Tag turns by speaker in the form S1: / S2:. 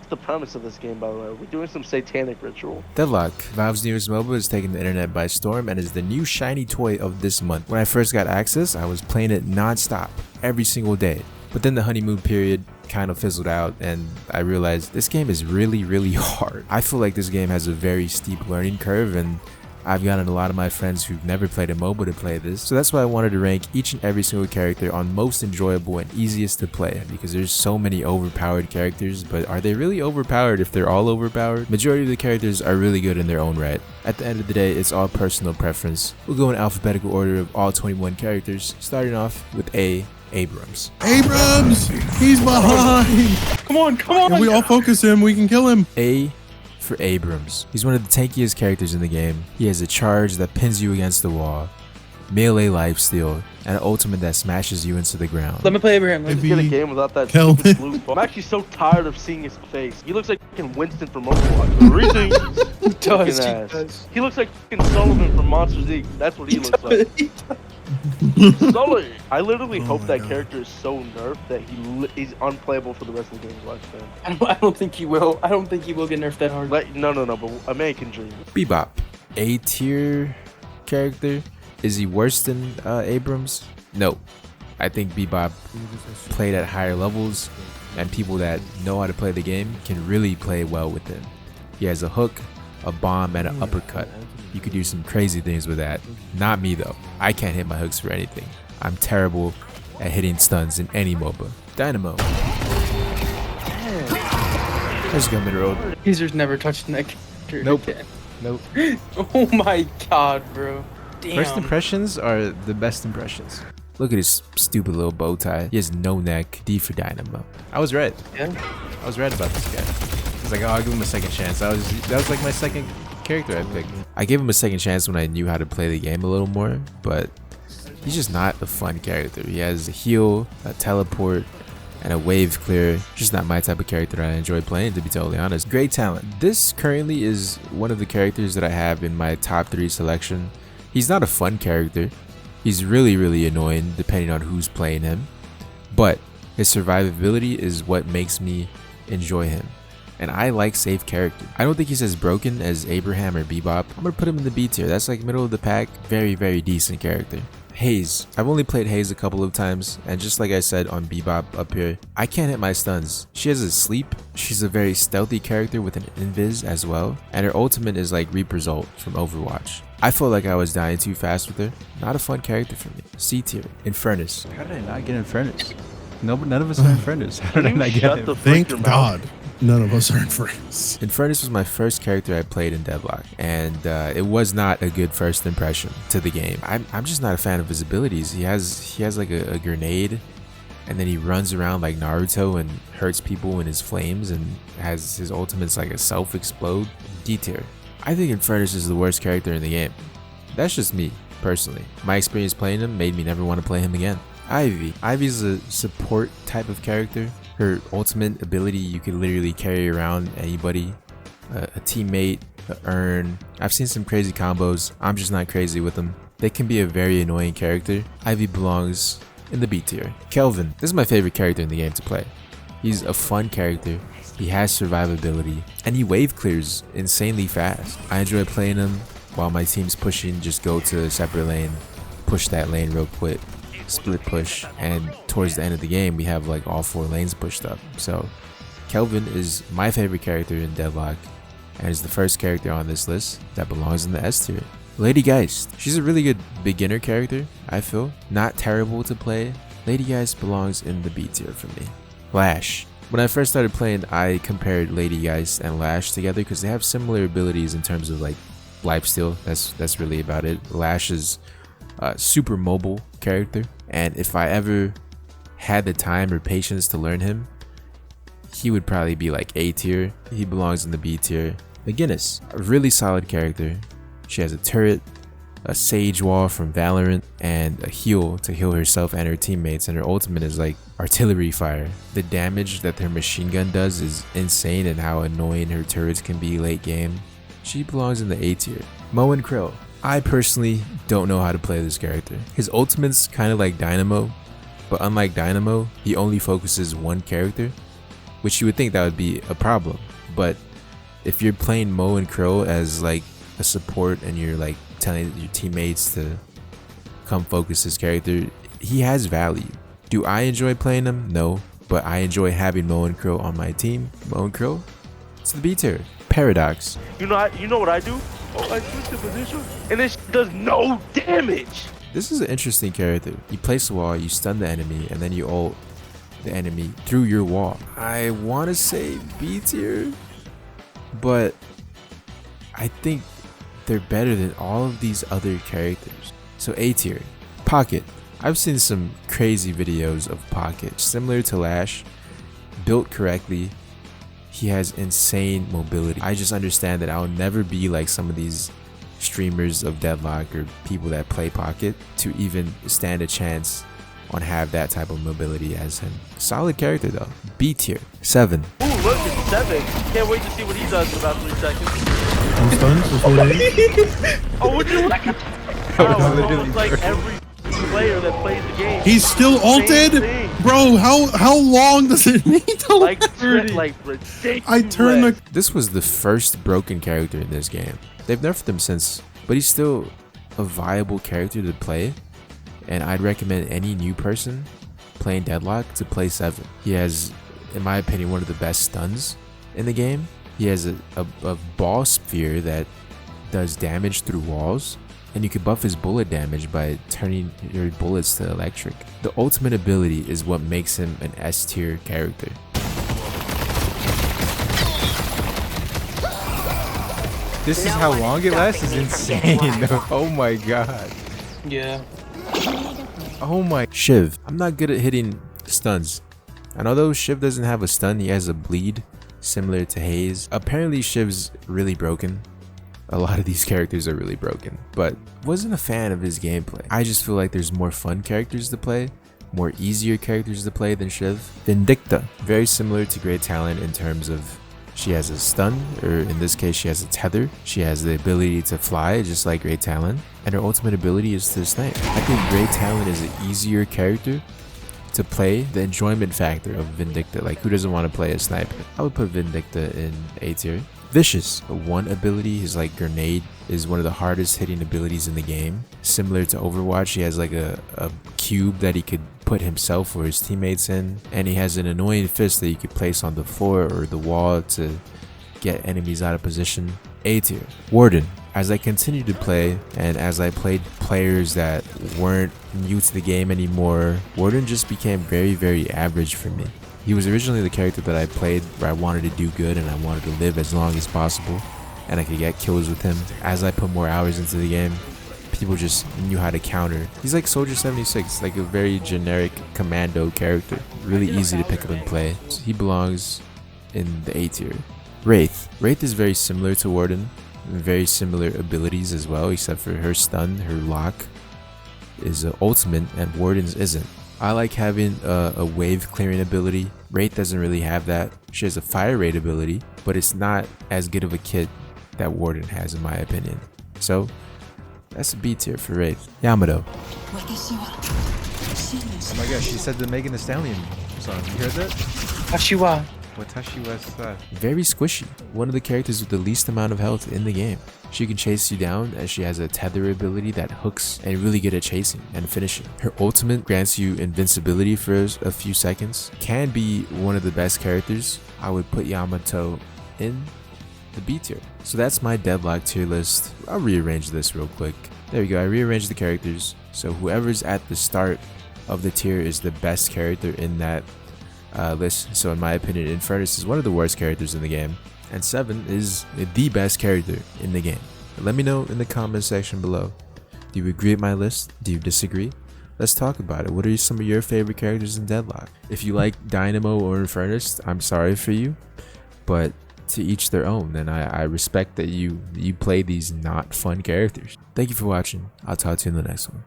S1: What's the premise of this game, by the way? Are we doing some satanic ritual?
S2: Deadlock, Valve's newest MOBA, is taking the internet by storm and is the new shiny toy of this month. When I first got access, I was playing it non-stop, every single day. But then the honeymoon period kind of fizzled out and I realized this game is really hard. I feel like this game has a very steep learning curve, and I've gotten a lot of my friends who've never played a MOBA to play this, so that's why I wanted to rank each and every single character on most enjoyable and easiest to play, because there's so many overpowered characters, but are they really overpowered if they're all overpowered? Majority of the characters are really good in their own right. At the end of the day, it's all personal preference. We'll go in alphabetical order of all 21 characters, starting off with Abrams.
S3: Abrams! He's behind!
S4: Come on!
S3: If we all focus him, we can kill him.
S2: A for Abrams. He's one of the tankiest characters in the game. He has a charge that pins you against the wall, melee lifesteal, and an ultimate that smashes you into the ground.
S4: Let me play Abraham.
S1: Let's get a game without that
S3: Kelvin.
S1: stupid blue ball. I'm actually so tired of seeing his face. He looks like fucking Winston from Overwatch.
S4: He does,
S1: Fucking
S4: he
S1: ass.
S4: does.
S1: He looks like fucking Sullivan from Monsters Inc. That's what he looks like.
S4: He does.
S1: Sully. I literally
S3: Oh
S1: hope
S3: my
S1: that
S3: God.
S1: character is so nerfed that he's unplayable for the rest of the game's lifespan.
S4: I don't think he will. I don't think he will get nerfed that hard.
S1: Like, no, but American Dream.
S2: Bebop, A tier character. Is he worse than Abrams? No. I think Bebop played at higher levels, and people that know how to play the game can really play well with him. He has a hook, a bomb, and an uppercut. You could do some crazy things with that. Not me though. I can't hit my hooks for anything. I'm terrible at hitting stuns in any MOBA. Dynamo. Let's go mid-road.
S4: Hazer's never touched that character.
S2: Nope.
S4: again.
S2: Nope.
S4: Oh my god, bro. Damn.
S2: First impressions are the best impressions. Look at his stupid little bow tie. He has no neck. D for Dynamo. I was right.
S4: Yeah.
S2: I was right about this guy. I was like, oh, I'll give him a second chance. That was like my second character I picked. I gave him a second chance when I knew how to play the game a little more, but he's just not a fun character. He has a heal, a teleport, and a wave clear. Just not my type of character that I enjoy playing, to be totally honest. Great talent. This currently is one of the characters that I have in my top 3 selection. He's not a fun character. He's really annoying depending on who's playing him, but his survivability is what makes me enjoy him. And I like safe character. I don't think he's as broken as Abraham or Bebop. I'm gonna put him in the B tier. That's like middle of the pack. Very decent character. Haze. I've only played Haze a couple of times, and just like I said on Bebop up here, I can't hit my stuns. She has a sleep. She's a very stealthy character with an invis as well, and her ultimate is like Reaper's ult from Overwatch. I felt like I was dying too fast with her. Not a fun character for me. C tier. Infernus.
S5: How did I not get Infernus? None of us are Infernus. How did I not get
S1: Shut
S5: him?
S1: the frick
S3: Thank
S1: your mouth.
S3: God. None of us are in friends.
S2: Infernus was my first character I played in Deadlock, and it was not a good first impression to the game. I'm just not a fan of his abilities. He has like a grenade, and then he runs around like Naruto and hurts people in his flames, and has his ultimates like a self-explode. D tier. I think Infernus is the worst character in the game. That's just me, personally. My experience playing him made me never want to play him again. Ivy. Ivy's a support type of character. Her ultimate ability, you could literally carry around anybody, a teammate, a urn. I've seen some crazy combos. I'm just not crazy with them. They can be a very annoying character. Ivy belongs in the B tier. Kelvin. This is my favorite character in the game to play. He's a fun character. He has survivability, and he wave clears insanely fast. I enjoy playing him while my team's pushing. Just go to a separate lane, push that lane real quick, split push, and towards the end of the game we have like all 4 lanes pushed up. So Kelvin is my favorite character in Deadlock, and is the first character on this list that belongs in the S tier. Lady Geist. She's a really good beginner character, I feel. Not terrible to play. Lady Geist belongs in the B tier for me. Lash. When I first started playing, I compared Lady Geist and Lash together because they have similar abilities in terms of like lifesteal. That's really about it. Lash is a super mobile character, and if I ever had the time or patience to learn him, he would probably be like A tier. He belongs in the B tier. McGinn, a really solid character. She has a turret, a sage wall from Valorant, and a heal to heal herself and her teammates, and her ultimate is like artillery fire. The damage that her machine gun does is insane, and how annoying her turrets can be late game. She belongs in the A tier. Mo and Krill. I personally don't know how to play this character. His ultimate's kind of like Dynamo, but unlike Dynamo, he only focuses one character. which you would think that would be a problem. But if you're playing Mo and Crow as like a support and you're like telling your teammates to come focus his character, he has value. Do I enjoy playing him? No, but I enjoy having Mo and Crow on my team. Mo and Crow, it's the B tier. Paradox.
S1: You know what I do? Oh, I switch the position, and this does no damage.
S2: This is an interesting character. You place a wall, you stun the enemy, and then you ult the enemy through your wall. I want to say B tier, but I think they're better than all of these other characters. So A tier. Pocket. I've seen some crazy videos of Pocket, similar to Lash, built correctly. He has insane mobility. I just understand that I'll never be like some of these streamers of Deadlock or people that play Pocket to even stand a chance on have that type of mobility as him. Solid character though. B tier. 7.
S1: Ooh, look at 7. Can't wait to see what he does in about 3 seconds.
S3: I'm stunned for 4 days.
S1: Oh, would you like? Almost like every player that plays the game.
S3: He's still ulted?
S1: thing.
S3: Bro, how long does it need to
S1: Like
S3: last?
S1: ridiculous.
S3: I turn the...
S2: This was the first broken character in this game. They've nerfed him since, but he's still a viable character to play, and I'd recommend any new person playing Deadlock to play 7. He has, in my opinion, one of the best stuns in the game. He has a ball sphere that does damage through walls, and you can buff his bullet damage by turning your bullets to electric. The ultimate ability is what makes him an S tier character.
S5: This is how long it lasts? Is insane. Oh my god.
S4: Yeah.
S5: Oh my.
S2: Shiv. I'm not good at hitting stuns. And although Shiv doesn't have a stun, he has a bleed similar to Haze. Apparently Shiv's really broken. A lot of these characters are really broken, but wasn't a fan of his gameplay. I just feel like there's more fun characters to play, more easier characters to play than Shiv. Victa, very similar to Great Talent in terms of she has a stun, or in this case she has a tether. She has the ability to fly just like Great Talent, and her ultimate ability is to snipe. I think Great Talent is an easier character to play. The enjoyment factor of Victa, like who doesn't want to play a sniper? I would put Victa in A tier. Vicious, one ability, his like grenade, is one of the hardest hitting abilities in the game. Similar to Overwatch, he has like a cube that he could put himself or his teammates in, and he has an annoying fist that you could place on the floor or the wall to get enemies out of position. A tier. Warden. As I continued to play, and as I played players that weren't new to the game anymore, Warden just became very, very average for me. He was originally the character that I played where I wanted to do good and I wanted to live as long as possible, and I could get kills with him. As I put more hours into the game, people just knew how to counter. He's like Soldier 76, like a very generic commando character. Really easy to pick up and play. So he belongs in the A tier. Wraith. Wraith is very similar to Warden, very similar abilities as well, except for her stun, her lock is ultimate and Warden's isn't. I like having a wave clearing ability. Wraith doesn't really have that. She has a fire rate ability, but it's not as good of a kit that Warden has in my opinion. So that's a B tier for Wraith. Yamato.
S5: Oh my gosh, she said the Megan Thee Stallion song. You heard that?
S4: Hashiwa.
S5: Watashi wa sa.
S2: Very squishy. One of the characters with the least amount of health in the game. She can chase you down as she has a tether ability that hooks and really good at chasing and finishing. Her ultimate grants you invincibility for a few seconds. Can be one of the best characters. I would put Yamato in the B tier. So that's my Deadlock tier list. I'll rearrange this real quick. There we go. I rearranged the characters. So whoever's at the start of the tier is the best character in that list. So in my opinion, Infernus is one of the worst characters in the game, and 7 is the best character in the game. Let me know in the comment section below. Do you agree with my list? Do you disagree? Let's talk about it. What are some of your favorite characters in Deadlock? If you like Dynamo or Infernus, I'm sorry for you, but to each their own, and I respect that you play these not fun characters. Thank you for watching. I'll talk to you in the next one.